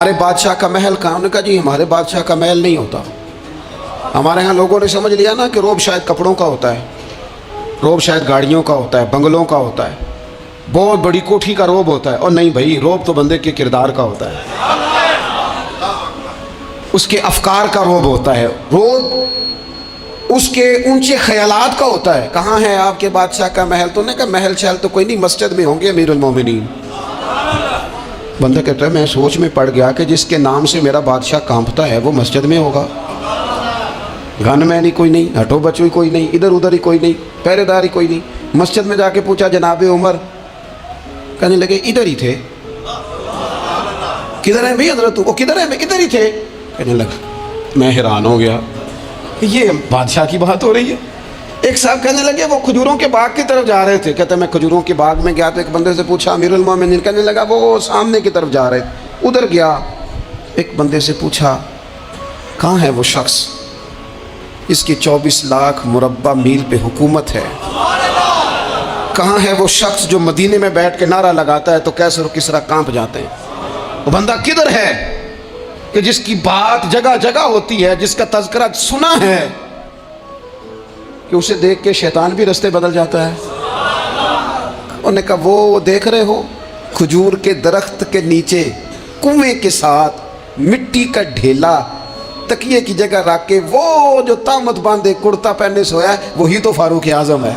تمہارے بادشاہ کا محل کہاں؟ انہوں نے کہا جی ہمارے بادشاہ کا محل نہیں ہوتا. ہمارے ہاں لوگوں نے سمجھ لیا نا کہ روب شاید کپڑوں کا ہوتا ہے، روب شاید گاڑیوں کا ہوتا ہے، بنگلوں کا ہوتا ہے، بہت بڑی کوٹھی کا روب ہوتا ہے. اور نہیں بھائی، روب تو بندے کے کردار کا ہوتا ہے، اس کے افکار کا روب ہوتا ہے، روب اس کے اونچے خیالات کا ہوتا ہے. کہاں ہے آپ کے بادشاہ کا محل؟ تو نے کہا محل شہل تو کوئی نہیں، مسجد میں ہوں گے امیر المومنین. بندہ کہتا ہے میں سوچ میں پڑ گیا کہ جس کے نام سے میرا بادشاہ کانپتا ہے وہ مسجد میں ہوگا. گن میں نہیں کوئی نہیں، ہٹو بچو ہی کوئی نہیں، ادھر ادھر ہی کوئی نہیں، پہرے دار ہی کوئی نہیں. مسجد میں جا کے پوچھا جناب عمر، کہنے لگے ادھر ہی تھے. کدھر ہیں بھائی حضرت؟ وہ کدھر ہیں؟ میں ادھر ہی تھے. کہنے لگا میں حیران ہو گیا یہ بادشاہ کی بات ہو رہی ہے. ایک صاحب کہنے لگے وہ کھجوروں کے باغ کی طرف جا رہے تھے. کہتے ہیں میں کھجوروں کے باغ میں گیا تو ایک بندے سے پوچھا امیر المومنین، کہنے لگا وہ سامنے کی طرف جا رہے تھے. ادھر گیا، ایک بندے سے پوچھا کہاں ہے وہ شخص، اس کی 24 لاکھ مربع میل پہ حکومت ہے. کہاں ہے وہ شخص جو مدینے میں بیٹھ کے نعرہ لگاتا ہے تو کیسر و کسرا کانپ جاتے ہیں. وہ بندہ کدھر ہے کہ جس کی بات جگہ جگہ ہوتی ہے، جس کا تذکرہ سنا ہے کہ اسے دیکھ کے شیطان بھی رستے بدل جاتا ہے. انہوں نے کہا وہ دیکھ رہے ہو کھجور کے درخت کے نیچے کنویں کے ساتھ مٹی کا ڈھیلا تکیے کی جگہ رکھ کے وہ جو تامت باندھے کرتا پہنے سویا ہے وہی تو فاروق اعظم ہے.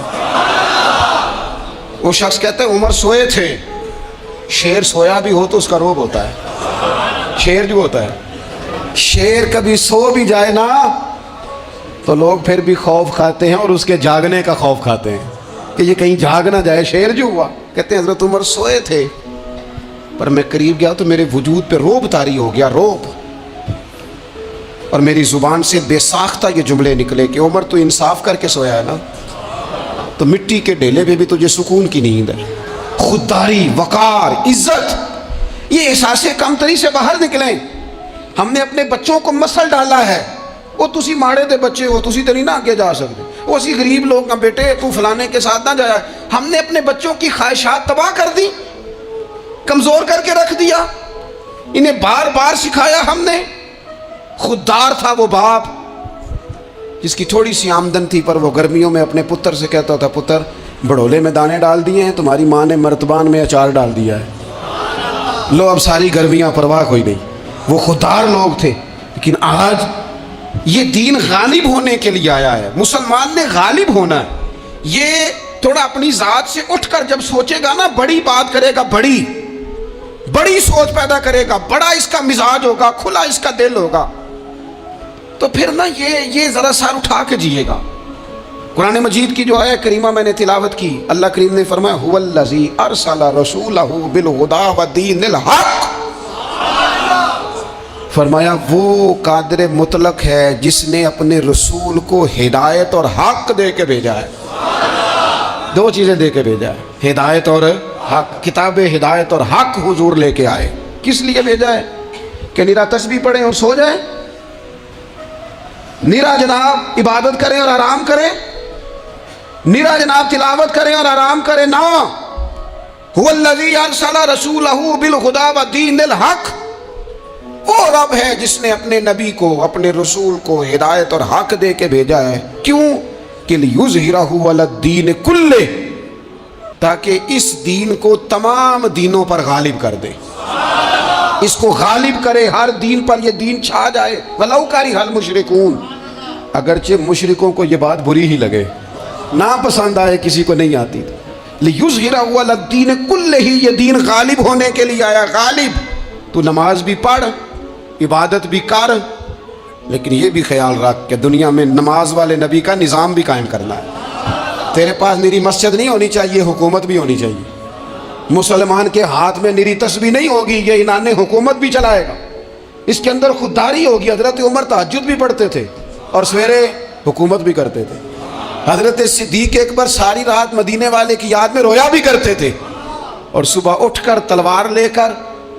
وہ شخص کہتے ہیں عمر سوئے تھے. شیر سویا بھی ہو تو اس کا روب ہوتا ہے. شیر جو ہوتا ہے، شیر کبھی سو بھی جائے نا تو لوگ پھر بھی خوف کھاتے ہیں اور اس کے جاگنے کا خوف کھاتے ہیں کہ یہ کہیں جاگ نہ جائے. شیر جو ہوا، کہتے ہیں حضرت عمر سوئے تھے پر میں قریب گیا تو میرے وجود پہ روب طاری ہو گیا، روب. اور میری زبان سے بے ساختہ یہ جملے نکلے کہ عمر تو انصاف کر کے سویا ہے نا، تو مٹی کے ڈھیلے پہ بھی تجھے سکون کی نیند ہے. خودداری، وقار، عزت، یہ احساس کمتری سے باہر نکلیں. ہم نے اپنے بچوں کو مسل ڈالا ہے، وہ تسی ماڑے دے بچے ہو، تسی تو نہیں نہ آگے جا سکتے، وہ اسی غریب لوگ کا بیٹے تو فلانے کے ساتھ نہ جایا. ہم نے اپنے بچوں کی خواہشات تباہ کر دی، کمزور کر کے رکھ دیا، انہیں بار بار سکھایا ہم نے. خوددار تھا وہ باپ جس کی تھوڑی سی آمدن تھی پر وہ گرمیوں میں اپنے پتر سے کہتا تھا پتر بڑولے میں دانے ڈال دیے ہیں، تمہاری ماں نے مرتبان میں اچار ڈال دیا ہے، لو اب ساری گرمیاں پرواہ کوئی نہیں. وہ خوددار لوگ تھے. لیکن آج یہ دین غالب ہونے کے لیے آیا ہے. مسلمان نے غالب ہونا ہے. یہ تھوڑا اپنی ذات سے اٹھ کر جب سوچے گا نا، بڑی بات کرے گا، بڑی سوچ پیدا کرے گا، بڑا اس کا مزاج ہوگا، کھلا اس کا دل ہوگا، تو پھر نا یہ ذرا سر اٹھا کے جیے گا. قرآن مجید کی جو آیہ کریمہ میں نے تلاوت کی، اللہ کریم نے فرمایا هو الذی ارسل رسولہ بالہدی ودین الحق. فرمایا وہ قادر مطلق ہے جس نے اپنے رسول کو ہدایت اور حق دے کے بھیجا ہے. دو چیزیں دے کے بھیجا ہے، ہدایت اور حق. کتاب ہدایت اور حق حضور لے کے آئے. کس لیے بھیجا ہے؟ کہ نیرا تسبیح پڑھیں اور سو جائیں، نیرا جناب عبادت کریں اور آرام کریں، نیرا جناب تلاوت کریں اور آرام کریں. نا هو الذی ارسل رسولہ بالہدی ودین الحق. وہ رب ہے جس نے اپنے نبی کو، اپنے رسول کو ہدایت اور حق دے کے بھیجا ہے. کیوں؟ کہ لیظہرہ علی الدین کلہ، تاکہ اس دین کو تمام دینوں پر غالب کر دے، اس کو غالب کرے، ہر دین پر یہ دین چھا جائے. وَلَوْ كَرِهَ الْمُشْرِكُونَ. اگرچہ مشرکوں کو یہ بات بری ہی لگے، ناپسند آئے، کسی کو نہیں آتی. لیظہرہ علی الدین کلہ، یہ دین غالب ہونے کے لیے آیا. غالب تو نماز بھی پڑھ، عبادت بھی کر، لیکن یہ بھی خیال رکھ کہ دنیا میں نماز والے نبی کا نظام بھی قائم کرنا ہے. تیرے پاس نیری مسجد نہیں ہونی چاہیے، حکومت بھی ہونی چاہیے. مسلمان کے ہاتھ میں نیری تسبیح نہیں ہوگی، یہ انان حکومت بھی چلائے گا. اس کے اندر خودداری ہوگی. حضرت عمر تہجد بھی پڑھتے تھے اور سویرے حکومت بھی کرتے تھے. حضرت صدیق اکبر ساری رات مدینے والے کی یاد میں رویا بھی کرتے تھے اور صبح اٹھ کر تلوار لے کر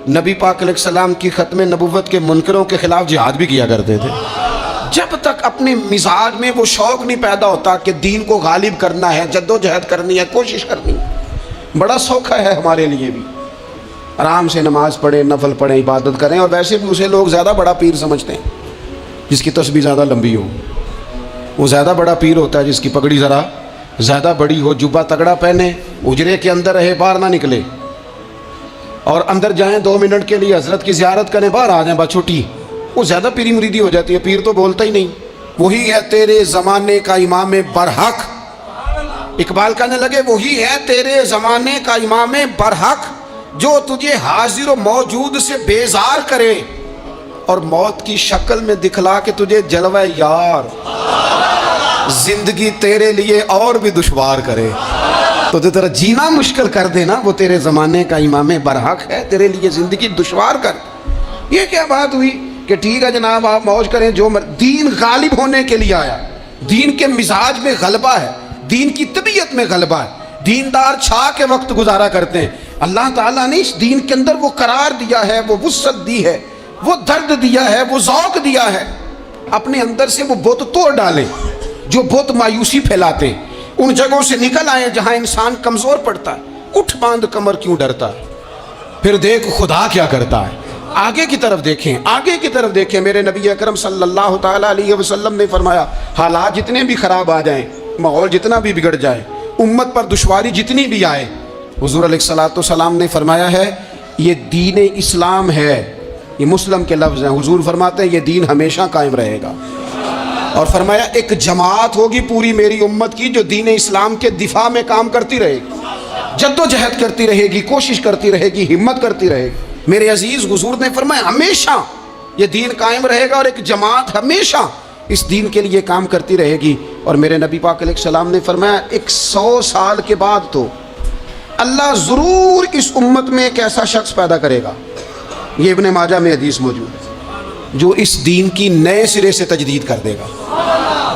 نبی پاک علیہ السلام کی ختم نبوت کے منکروں کے خلاف جہاد بھی کیا کرتے تھے. جب تک اپنے مزاج میں وہ شوق نہیں پیدا ہوتا کہ دین کو غالب کرنا ہے، جد و جہد کرنی ہے، کوشش کرنی ہے. بڑا سوکھا ہے ہمارے لیے بھی آرام سے نماز پڑھیں، نفل پڑھیں، عبادت کریں، اور ویسے بھی اسے لوگ زیادہ بڑا پیر سمجھتے ہیں جس کی تسبیح زیادہ لمبی ہو. وہ زیادہ بڑا پیر ہوتا ہے جس کی پگڑی ذرا زیادہ بڑی ہو، جبہ تگڑا پہنے، اجرے کے اندر رہے، باہر نہ نکلے، اور اندر جائیں 2 منٹ کے لیے حضرت کی زیارت کریں، باہر آ جائیں، بات چھوٹی. وہ زیادہ پیری مریدی ہو جاتی ہے. پیر تو بولتا ہی نہیں. وہی ہے تیرے زمانے کا امام برحق. اقبال کہنے لگے وہی ہے تیرے زمانے کا امام برحق جو تجھے حاضر و موجود سے بیزار کرے اور موت کی شکل میں دکھلا کے تجھے جلوہ یار زندگی تیرے لیے اور بھی دشوار کرے. تو جو تیرا جینا مشکل کر دینا وہ تیرے زمانے کا امام برحق ہے، تیرے لیے زندگی دشوار کر. یہ کیا بات ہوئی کہ ٹھیک ہے جناب آپ موج کریں جو دین غالب ہونے کے لیے آیا. دین کے مزاج میں غلبہ ہے، دین کی طبیعت میں غلبہ ہے. دیندار چھا کے وقت گزارا کرتے ہیں. اللہ تعالیٰ نے اس دین کے اندر وہ قرار دیا ہے، وہ وسعت دی ہے، وہ درد دیا ہے، وہ ذوق دیا ہے. اپنے اندر سے وہ بت توڑ ڈالیں جو بت مایوسی پھیلاتے ہیں. ان جگہوں سے نکل آئیں جہاں انسان کمزور پڑتا ہے. اٹھ باندھ کمر کیوں ڈرتا ہے، پھر دیکھ خدا کیا کرتا ہے. آگے کی طرف دیکھیں، آگے کی طرف دیکھیں. میرے نبی اکرم صلی اللہ تعالیٰ علیہ وسلم نے فرمایا حالات جتنے بھی خراب آ جائیں، ماحول جتنا بھی بگڑ جائے، امت پر دشواری جتنی بھی آئے، حضور علیہ الصلوۃ والسلام نے فرمایا ہے یہ دین اسلام ہے. یہ مسلم کے لفظ ہیں. حضور فرماتے ہیں یہ دین ہمیشہ قائم رہے گا. اور فرمایا ایک جماعت ہوگی پوری میری امت کی جو دین اسلام کے دفاع میں کام کرتی رہے گی، جد و جہد کرتی رہے گی، کوشش کرتی رہے گی، ہمت کرتی رہے گی. میرے عزیز حضور نے فرمایا ہمیشہ یہ دین قائم رہے گا اور ایک جماعت ہمیشہ اس دین کے لیے کام کرتی رہے گی. اور میرے نبی پاک علیہ السلام نے فرمایا 100 سال کے بعد تو اللہ ضرور اس امت میں ایک ایسا شخص پیدا کرے گا، یہ ابن ماجہ میں حدیث موجود ہے، جو اس دین کی نئے سرے سے تجدید کر دے گا.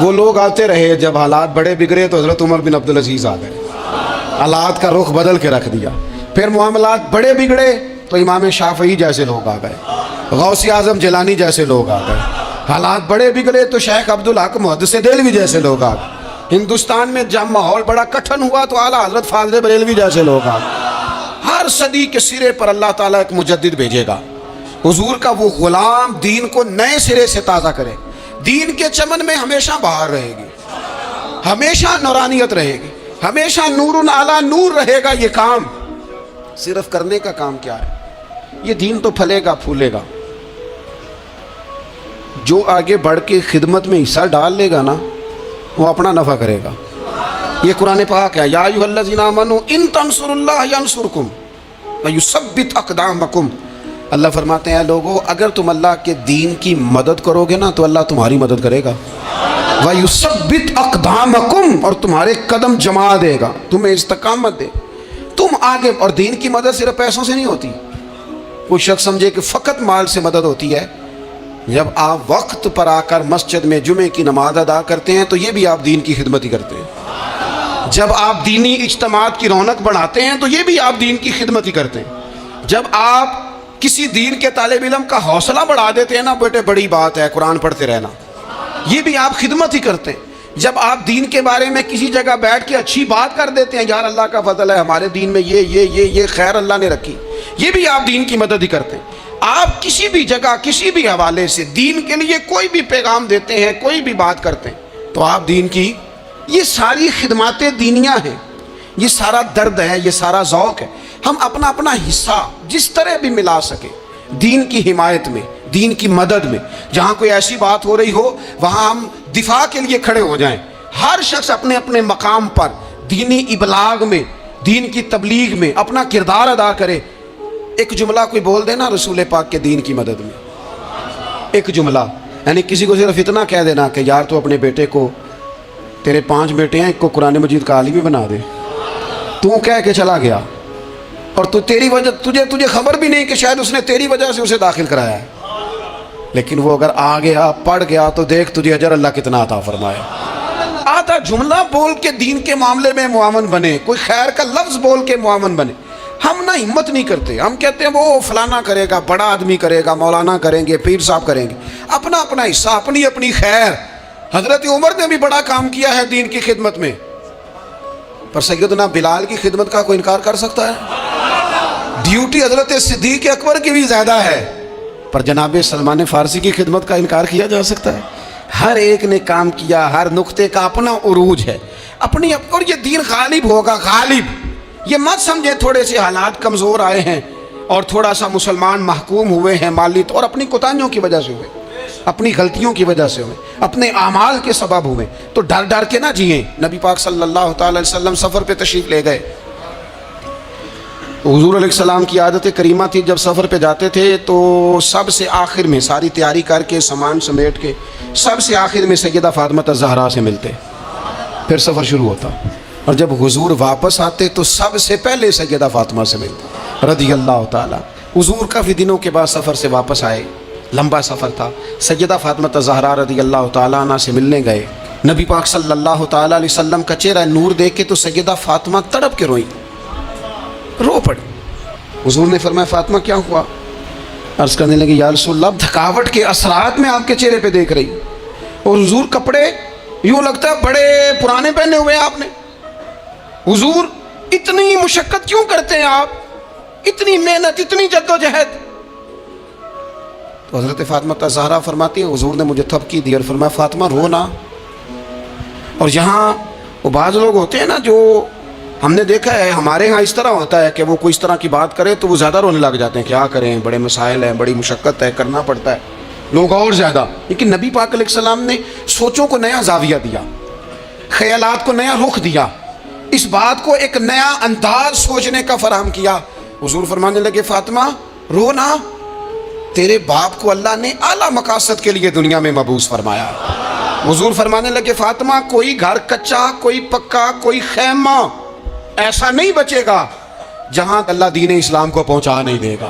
وہ لوگ آتے رہے، جب حالات بڑے بگڑے تو حضرت عمر بن عبدالعزیز آ گئے، حالات کا رخ بدل کے رکھ دیا. پھر معاملات بڑے بگڑے تو امام شافعی جیسے لوگ آ گئے، غوث اعظم جیلانی جیسے لوگ آ گئے. حالات بڑے بگڑے تو شیخ عبدالحق محدث دہلوی جیسے لوگ آ گئے. ہندوستان میں جب ماحول بڑا کٹھن ہوا تو اعلیٰ حضرت فاضل بریلوی جیسے لوگ آ گئے. ہر صدی کے سرے پر اللہ تعالیٰ ایک مجدد بھیجے گا. حضور کا وہ غلام دین کو نئے سرے سے تازہ کرے. دین کے چمن میں ہمیشہ بہار رہے گی، ہمیشہ نورانیت رہے گی، ہمیشہ نور اعلیٰ نور رہے گا. یہ کام صرف کرنے کا کام کیا ہے؟ یہ دین تو پھلے گا پھولے گا. جو آگے بڑھ کے خدمت میں حصہ ڈال لے گا نا وہ اپنا نفع کرے گا. یہ قرآن پاک ہے، یا ایھا الذین آمنوا ان تنصروا اللہ ینصرکم ویثبت اقدامکم. اللہ فرماتے ہیں لوگو اگر تم اللہ کے دین کی مدد کرو گے نا تو اللہ تمہاری مدد کرے گا. ویثبت اقدامکم، اور تمہارے قدم جما دے گا، تمہیں استقامت دے. تم آگے، اور دین کی مدد صرف پیسوں سے نہیں ہوتی. کوئی شخص سمجھے کہ فقط مال سے مدد ہوتی ہے. جب آپ وقت پر آ کر مسجد میں جمعے کی نماز ادا کرتے ہیں تو یہ بھی آپ دین کی خدمت ہی کرتے ہیں. جب آپ دینی اجتماعات کی رونق بڑھاتے ہیں تو یہ بھی آپ دین کی خدمت ہی کرتے ہیں. جب آپ کسی دین کے طالب علم کا حوصلہ بڑھا دیتے ہیں نا، بیٹے بڑی بات ہے قرآن پڑھتے رہنا، یہ بھی آپ خدمت ہی کرتے ہیں. جب آپ دین کے بارے میں کسی جگہ بیٹھ کے اچھی بات کر دیتے ہیں، یار اللہ کا فضل ہے ہمارے دین میں یہ خیر اللہ نے رکھی، یہ بھی آپ دین کی مدد ہی کرتے ہیں. آپ کسی بھی جگہ کسی بھی حوالے سے دین کے لیے کوئی بھی پیغام دیتے ہیں، کوئی بھی بات کرتے ہیں تو آپ دین کی، یہ ساری خدمات دینیاں ہیں، یہ سارا درد ہے، یہ سارا ذوق ہے. ہم اپنا اپنا حصہ جس طرح بھی ملا سکے دین کی حمایت میں، دین کی مدد میں. جہاں کوئی ایسی بات ہو رہی ہو وہاں ہم دفاع کے لیے کھڑے ہو جائیں. ہر شخص اپنے اپنے مقام پر دینی ابلاغ میں، دین کی تبلیغ میں اپنا کردار ادا کرے. ایک جملہ کوئی بول دینا رسول پاک کے دین کی مدد میں، ایک جملہ، یعنی کسی کو صرف اتنا کہہ دینا کہ یار تو اپنے بیٹے کو، تیرے 5 بیٹے ہیں، ایک کو قرآن مجید کا عالم بھی بنا دے. تو کہہ کے چلا گیا اور تو تیری وجہ تجھے خبر بھی نہیں کہ شاید اس نے تیری وجہ سے اسے داخل کرایا ہے. لیکن وہ اگر آ گیا پڑھ گیا تو دیکھ تجھے اجر اللہ کتنا عطا فرمائے. آدھا جملہ بول کے دین کے معاملے میں معاون بنے، کوئی خیر کا لفظ بول کے معاون بنے. ہم نہ ہمت نہیں کرتے، ہم کہتے ہیں وہ فلانا کرے گا، بڑا آدمی کرے گا، مولانا کریں گے، پیر صاحب کریں گے. اپنا اپنا حصہ، اپنی اپنی خیر. حضرت عمر نے بھی بڑا کام کیا ہے دین کی خدمت میں، پر سیدنا بلال کی خدمت کا کوئی انکار کر سکتا ہے؟ ڈیوٹی حضرت صدیق اکبر کی بھی زیادہ ہے، پر جناب سلمان فارسی کی خدمت کا انکار کیا جا سکتا ہے؟ ہر ایک نے کام کیا، ہر نقطے کا اپنا عروج ہے، اپنی، اور یہ دین غالب ہوگا، غالب۔ یہ مت سمجھے تھوڑے سے حالات کمزور آئے ہیں اور تھوڑا سا مسلمان محکوم ہوئے ہیں مالی طور، اپنی کوتاہیوں کی وجہ سے ہوئے، اپنی غلطیوں کی وجہ سے ہوئے، اپنے اعمال کے سبب ہوئے، تو ڈر ڈر کے نہ جئیں۔ نبی پاک صلی اللہ تعالی علیہ وسلم سفر پہ تشریف لے گئے۔ حضور علیہ السلام کی عادت کریمہ تھی، جب سفر پہ جاتے تھے تو سب سے آخر میں ساری تیاری کر کے سامان سمیٹ کے سب سے آخر میں سیدہ فاطمہ الزہرا سے ملتے، پھر سفر شروع ہوتا، اور جب حضور واپس آتے تو سب سے پہلے سیدہ فاطمہ سے ملتے رضی اللہ تعالیٰ۔ حضور کافی دنوں کے بعد سفر سے واپس آئے، لمبا سفر تھا، سیدہ فاطمہ الزہرا رضی اللہ تعالیٰ عنہ سے ملنے گئے۔ نبی پاک صلی اللہ تعالیٰ علیہ وسلم کا چہرہ نور دیکھ کے تو سیدہ فاطمہ تڑپ کے روئیں، رو پڑی۔ حضور نے فرمایا فاطمہ کیا ہوا؟ عرض کرنے لگے یا رسول اللہ، تھکاوٹ کے اثرات میں آپ کے چہرے پہ دیکھ رہی، اور حضور کپڑے یوں لگتا ہے بڑے پرانے پہنے ہوئے ہیں آپ نے، حضور اتنی مشقت کیوں کرتے ہیں آپ، اتنی محنت، اتنی جدوجہد؟ تو حضرت فاطمہ الزہرا فرماتی ہیں حضور نے مجھے تھپکی دی اور فرمایا فاطمہ رو نا۔ اور یہاں وہ بعض لوگ ہوتے ہیں نا، جو ہم نے دیکھا ہے ہمارے ہاں اس طرح ہوتا ہے کہ وہ کوئی اس طرح کی بات کرے تو وہ زیادہ رونے لگ جاتے ہیں، کیا کریں، بڑے مسائل ہیں، بڑی مشقت ہے، کرنا پڑتا ہے، لوگ اور زیادہ۔ لیکن نبی پاک علیہ السلام نے سوچوں کو نیا زاویہ دیا، خیالات کو نیا رخ دیا، اس بات کو ایک نیا انداز سوچنے کا فراہم کیا۔ حضور فرمانے لگے فاطمہ رو نا، تیرے باپ کو اللہ نے اعلیٰ مقاصد کے لیے دنیا میں مبعوث فرمایا۔ حضور فرمانے لگے فاطمہ کوئی گھر کچا، کوئی پکا، کوئی خیمہ ایسا نہیں بچے گا جہاں اللہ دین اسلام کو پہنچا نہیں دے گا۔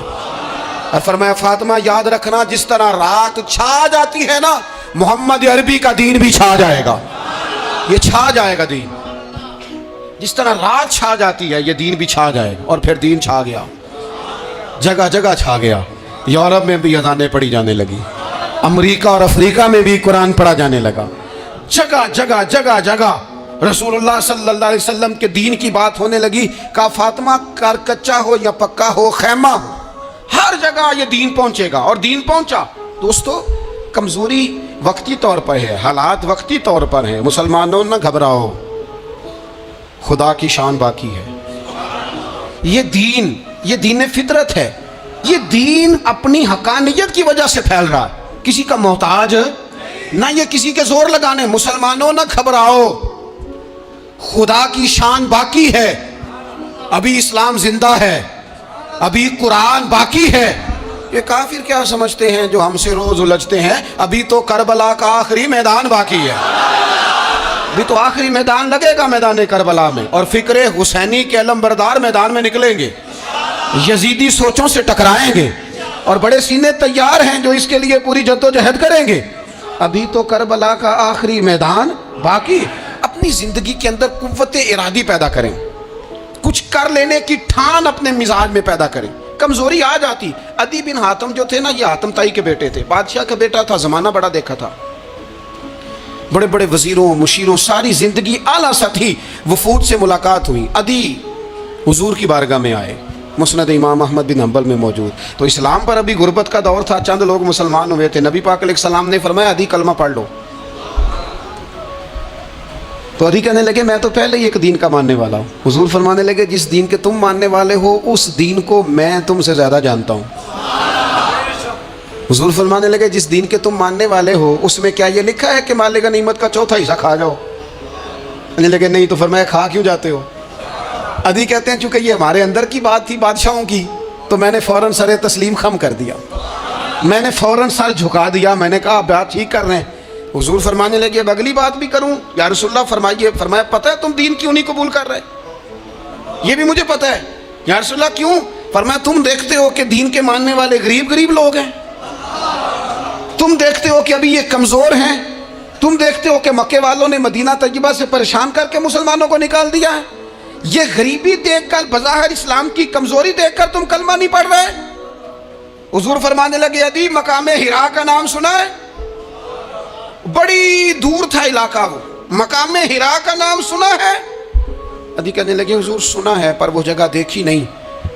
اور فرمایا فاطمہ یاد رکھنا، جس طرح رات چھا جاتی ہے نا، محمد عربی کا دین بھی چھا جائے گا، یہ چھا جائے گا دین، جس طرح رات چھا جاتی ہے یہ دین بھی چھا جائے گا۔ اور پھر دین چھا گیا، جگہ جگہ چھا گیا، یورپ میں بھی اذانیں پڑھی جانے لگی، امریکہ اور افریقہ میں بھی قرآن پڑھا جانے لگا، جگہ جگہ جگہ جگہ رسول اللہ صلی اللہ علیہ وسلم کے دین کی بات ہونے لگی۔ کہا فاطمہ کار کچا ہو یا پکا ہو، خیمہ ہو، ہر جگہ یہ دین پہنچے گا، اور دین پہنچا۔ دوستو کمزوری وقتی طور پر ہے، حالات وقتی طور پر ہیں، مسلمانوں نہ گھبراؤ، خدا کی شان باقی ہے۔ یہ دین فطرت ہے، یہ دین اپنی حقانیت کی وجہ سے پھیل رہا ہے، کسی کا محتاج نہ یہ کسی کے زور لگانے۔ مسلمانوں نہ گھبراؤ، خدا کی شان باقی ہے، ابھی اسلام زندہ ہے، ابھی قرآن باقی ہے۔ یہ کافر کیا سمجھتے ہیں جو ہم سے روز الجھتے ہیں، ابھی تو کربلا کا آخری میدان باقی ہے، ابھی تو آخری میدان لگے گا میدان کربلا میں، اور فکر حسینی کے علمبردار میدان میں نکلیں گے، یزیدی سوچوں سے ٹکرائیں گے، اور بڑے سینے تیار ہیں جو اس کے لیے پوری جدوجہد کریں گے۔ ابھی تو کربلا کا آخری میدان باقی۔ اپنی زندگی کے اندر قوت ارادی پیدا کریں، کچھ کر لینے کی ٹھان اپنے مزاج میں پیدا کریں۔ کمزوری آ جاتی، عدی بن حاتم جو تھے نا، یہ حاتم تائی کے بیٹے تھے، بادشاہ کا بیٹا تھا، زمانہ بڑا دیکھا تھا، بڑے بڑے وزیروں مشیروں، ساری زندگی اعلیٰ سطحی وفود سے ملاقات ہوئی۔ عدی حضور کی بارگاہ میں آئے، مسند امام احمد بن حنبل میں موجود۔ تو اسلام پر ابھی غربت کا دور تھا، چند لوگ مسلمان ہوئے تھے، نبی پاک علیہ السلام نے فرمایا عدی کلمہ پڑھ لو۔ تو عدی کہنے لگے میں تو پہلے ہی ایک دین کا ماننے والا ہوں۔ حضور فرمانے لگے جس دین کے تم ماننے والے ہو اس دین کو میں تم سے زیادہ جانتا ہوں۔ حضور فرمانے لگے جس دین کے تم ماننے والے ہو اس میں کیا یہ لکھا ہے کہ مال غنیمت کا چوتھا حصہ کھا جاؤ؟ کہنے لگے نہیں۔ تو فرمایا کھا کیوں جاتے ہو؟ عدی کہتے ہیں چونکہ یہ ہمارے اندر کی بات تھی بادشاہوں کی، تو میں نے فوراً سر تسلیم خم کر دیا، میں نے فوراً سر جھکا دیا، میں نے کہا بات ٹھیک کر رہے ہیں۔ حضور فرمانے لگے اب اگلی بات بھی کروں یا رسول اللہ فرمائیے۔ فرمایا پتہ ہے تم دین کیوں نہیں قبول کر رہے؟ یہ بھی مجھے پتہ ہے۔ یا رسول اللہ کیوں؟ فرمایا تم دیکھتے ہو کہ دین کے ماننے والے غریب لوگ ہیں، تم دیکھتے ہو کہ ابھی یہ کمزور ہیں، تم دیکھتے ہو کہ مکے والوں نے مدینہ طیبہ سے پریشان کر کے مسلمانوں کو نکال دیا ہے، یہ غریبی دیکھ کر، بظاہر اسلام کی کمزوری دیکھ کر تم کلمہ نہیں پڑھ رہے؟ حضور فرمانے لگے عدی مقام ہرا کا نام سنا ہے؟ بڑی دور تھا علاقہ، وہ مقام ہرا کا نام سنا ہے؟ عدی کہنے لگے حضور سنا ہے پر وہ جگہ دیکھی نہیں۔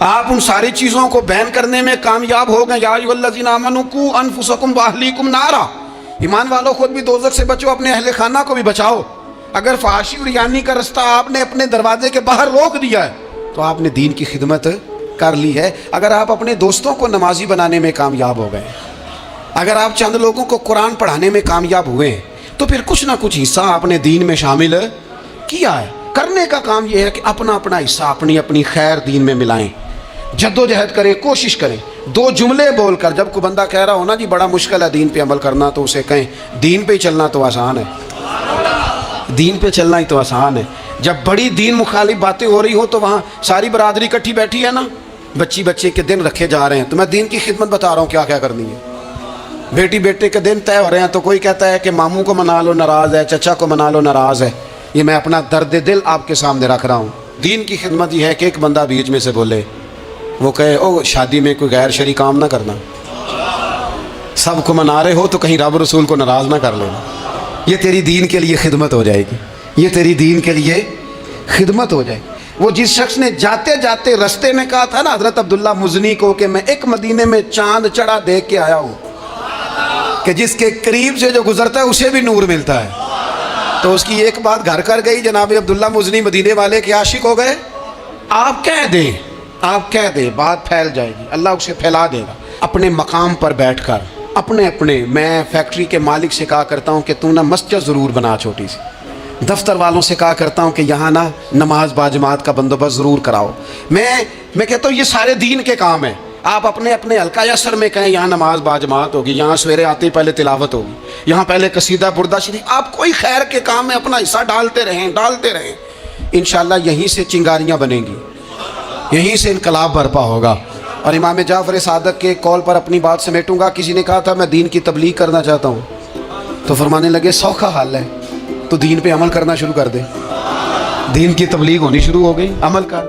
آپ ان ساری چیزوں کو بین کرنے میں کامیاب ہو گئے. یا ایھا آمنوا قوا انفسکم واہلیکم نارا، ایمان والوں خود بھی دوزخ سے بچو، اپنے اہل خانہ کو بھی بچاؤ. اگر فحاشی اور ریانی کا رستہ آپ نے اپنے دروازے کے باہر روک دیا ہے تو آپ نے دین کی خدمت کر لی ہے. اگر آپ اپنے دوستوں کو نمازی بنانے میں کامیاب ہو گئے، اگر آپ چند لوگوں کو قرآن پڑھانے میں کامیاب ہوئے ہیں، تو پھر کچھ نہ کچھ حصہ آپ نے دین میں شامل کیا ہے. کرنے کا کام یہ ہے کہ اپنا اپنا حصہ اپنی اپنی خیر دین میں ملائیں، جدوجہد کریں، کوشش کریں. دو جملے بول کر جب کوئی بندہ کہہ رہا ہو نا جی بڑا مشکل ہے دین پہ عمل کرنا، تو اسے کہیں دین پہ ہی چلنا تو آسان ہے، دین پہ چلنا ہی تو آسان ہے. جب بڑی دین مخالف باتیں ہو رہی ہو تو وہاں ساری برادری اکٹھی بیٹھی ہے نا، بچے کے دن رکھے جا رہے ہیں، تو میں دین کی خدمت بتا رہا ہوں کیا کیا کرنی ہے. بیٹے کے دن طے ہو رہے ہیں تو کوئی کہتا ہے کہ ماموں کو منا لو ناراض ہے، چچا کو منا لو ناراض ہے. یہ میں اپنا درد دل آپ کے سامنے رکھ رہا ہوں. دین کی خدمت یہ ہے کہ ایک بندہ بیچ میں سے بولے، وہ کہے او شادی میں کوئی غیر شرعی کام نہ کرنا، سب کو منا رہے ہو تو کہیں رب رسول کو ناراض نہ کر لینا. یہ تیری دین کے لیے خدمت ہو جائے گی، یہ تیری دین کے لیے خدمت ہو جائے گی. وہ جس شخص نے جاتے جاتے رستے میں کہا تھا نا حضرت عبداللہ مزنی کو کہ میں ایک مدینے میں چاند چڑھا دیکھ کے آیا ہوں کہ جس کے قریب سے جو گزرتا ہے اسے بھی نور ملتا ہے، تو اس کی ایک بات گھر کر گئی. جناب عبداللہ مزنی مدینے والے کے عاشق ہو گئے. آپ کہہ دیں بات پھیل جائے گی، اللہ اسے پھیلا دے گا. اپنے مقام پر بیٹھ کر اپنے میں فیکٹری کے مالک سے کہا کرتا ہوں کہ تو نا مسجد ضرور بنا چھوٹی سی، دفتر والوں سے کہا کرتا ہوں کہ یہاں نا نماز باجماعت کا بندوبست ضرور کراؤ. میں کہتا ہوں یہ سارے دین کے کام ہیں. آپ اپنے حلقہ یسر میں کہیں یہاں نماز باجماعت ہوگی، یہاں سویرے آتے ہی پہلے تلاوت ہوگی، یہاں پہلے قصیدہ بردہ شریف. آپ کوئی خیر کے کام میں اپنا حصہ ڈالتے رہیں. انشاءاللہ یہیں سے چنگاریاں بنیں گی، یہیں سے انقلاب برپا ہوگا. اور امام جعفر صادق کے قول پر اپنی بات سمیٹوں گا. کسی نے کہا تھا میں دین کی تبلیغ کرنا چاہتا ہوں، تو فرمانے لگے سوکھا حال ہے، تو دین پہ عمل کرنا شروع کر دے. دین کی تبلیغ ہونی شروع ہو گئی، عمل کر.